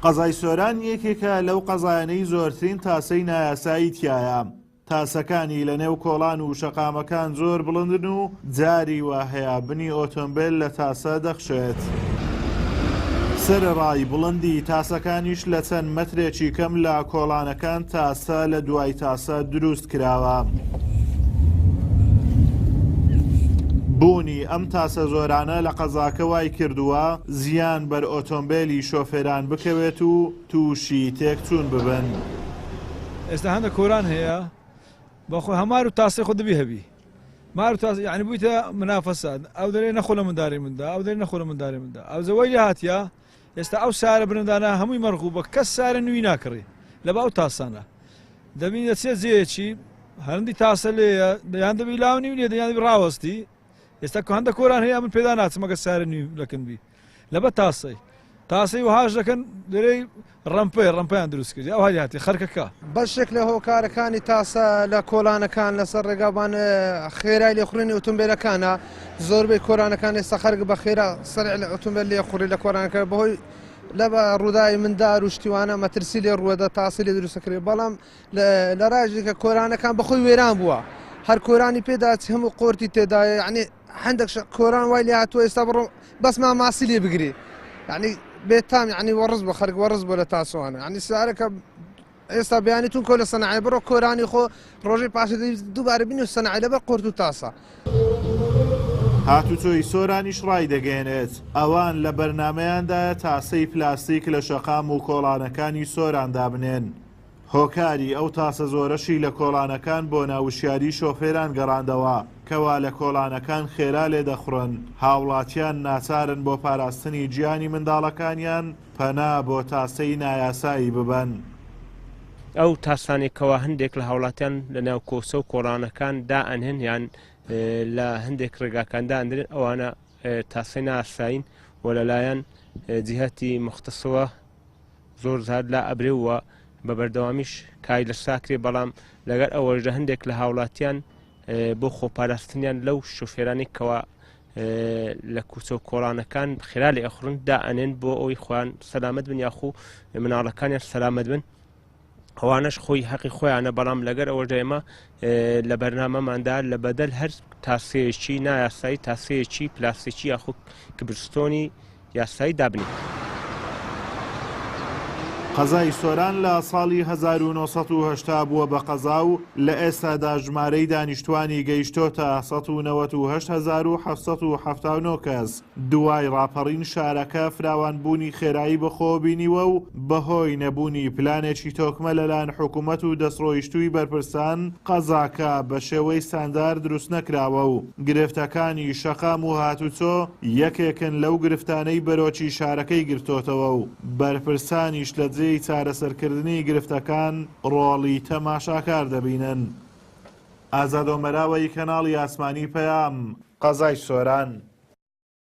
قەزای سۆران یەکێکە لەو قەزایانەی زۆرترین تاسەی نایاسایی تایە. تاسەکانی لە نێو کۆڵان و شەقامەکان زۆر بڵندن و جاری وا هەیە بنی ئۆتۆمبیل لە تاسە دەخشێت. سەرەڕای بڵندی تاسەکانیش لە چەند مەترێکی کەم لە کۆڵانەکان تاسە لە دوای تاسە دروست کراوە. بوونی ئەم تاسە زۆرانە لە قەزاکە وای کردووە زیان بەر ئۆتۆمبیلی شۆفێران بکەوێت و تووشی تێکچوون ببن. ئێستا هەندە کۆران هەیە بەخۆ هەمار و تاسەی خۆ دەبی هەبی مار و تاسە یعنی بوویتە منافەسات ئەو دەرێ نەخۆ لە منداری مندا ئەو دەرێ نەخۆ لە منداری مندا ئەو زەوەی لێ هاتیە ئێستا ئەو سارە برندانە هەمووی مەرغوبە کەس سارە نوی ناکڕی لە باو تاسانە دەبین دەچێت جێیەکی هەندی تاسە لێیە دەیان دەبی لاونی و لێ دەیان دەبی ڕاوەستی ئێستا هەندە کۆران هەیە من پێدا ناچمەگە سارە نوی لەکەنبی لەبە تاسەی وهاژ دەکەن دەرەی ڕەمپەیان دروست کردی ئەو هاتی خەرکەکە بەشێک لە هۆکارەکانی تاسە لە کۆڵانەکان لەسەر ڕێگابان خێرای لێخوڕنی ئۆتۆمبیلەکانە زۆربەی کۆرانەکان ئێستا خەرک بە خێرا سەرع لە ئۆتۆمبیل لێخوڕی لە کۆرانەکە بەهۆی لە بە ڕووداوی مندار و شتیوانە مەترسی لێ ڕووەدە تاسی لێ دروستەکرێت بەڵام لە ڕاژێکە کۆرانەکان بەخۆی وێران بووە هەر کۆرانی پێدا هەموو قۆرتی تێدایە یعنی هەندێک کۆران وای لێ هاتووە ئێستا بڕۆ بەسما ماسی لێ بگری یعنی بێتام یعنی وەڕز بە خەرک وەڕز بۆ لە تاسوانە یعنی سارەکە ئێستا بیانیتون کۆ لە سەنعی بڕۆ کۆرانی خۆ ڕۆژەی پاشە دووبارە بینی و سەنعی لەبەر قورت و تاسە. هاتوچۆی سۆرانیش ڕای دەگەێنێت ئەوان لە بەرنمەیاندایە تاسەی پلاستیک لە شەقام و کۆڵانەکانی سۆراندا بنێن. هۆکاری ئەو تاسە زۆرەشی لە کۆڵانەکان بۆ ناوشیاری شۆفێران گەڕاندەوە کەوا لە کۆڵانەکان خێرا لێ دەخڕن هاوڵاتیان ناچارن بۆ پاراستنی گیانی منداڵەکانیان پەنا بۆ تاسەی نایاسایی ببەن. ئەو تاسانێکەوە هەندێک لە هاوڵاتیان لە ناو کۆسە و کۆڕانەکان دائەنهێن یان لە هەندێک ڕێگاکاندا ئەندرێن ئەوانە تاسەی نایاساین و لەلایەن جیهەتی مختصەوە زۆر زیاد لا ئەبرێوە بە بەردەوامیش کای لە ساکرێ بەڵام لەگەر ئەوەژە هەندێک لە هاوڵاتیان بۆ خۆپاراستنیان لەو شۆفێرانی کەوا لە کوچە و کۆڵانەکان خێرا لێ ئەخڕن دائەنێن بۆ ئەوی خۆیان سەلامەت بن یاخو مناڵەکانیان سەلامەت بن ئەوانەش خۆی حەقی خۆیانە بەڵام لەگەر ئەوەژە ئێمە لە بەرنامەماندا لە بەدەل هەر تاسەیەکی نایاسایی تاسەیەکی پلاستیکی یاخو کبرستۆنی یاسایی دابنی. قەزای سۆران لە ساڵی 1970 بووە بە قەزا و لە ئێستادا ژمارەی دانیشتوانی گەیشتۆتە 1970,779 کەس دوای ڕاپەڕین شارەکە فراوانبوونی خێرایی بەخۆ بینیوە و بەهۆی نەبوونی پلانێکی تۆکمە لەلایەن حکوومەت و دەستڕۆیشتووی بەرپرسان قەزاکە بە شێوەی ساندار دروست نەکراوە و گرفتەکانی شەقام و هاتوچۆ یەکێکن لەو گرفتانەی بەرۆکی شارەکەی گرتۆتەوە و بەرپرسانیش لە چارەسەرکردنی گرفتەکان ڕۆڵی تەماشاکار دەبینن. ئازادۆمەراوەی کەناڵی ئاسمانی پەیام قەزای سۆران.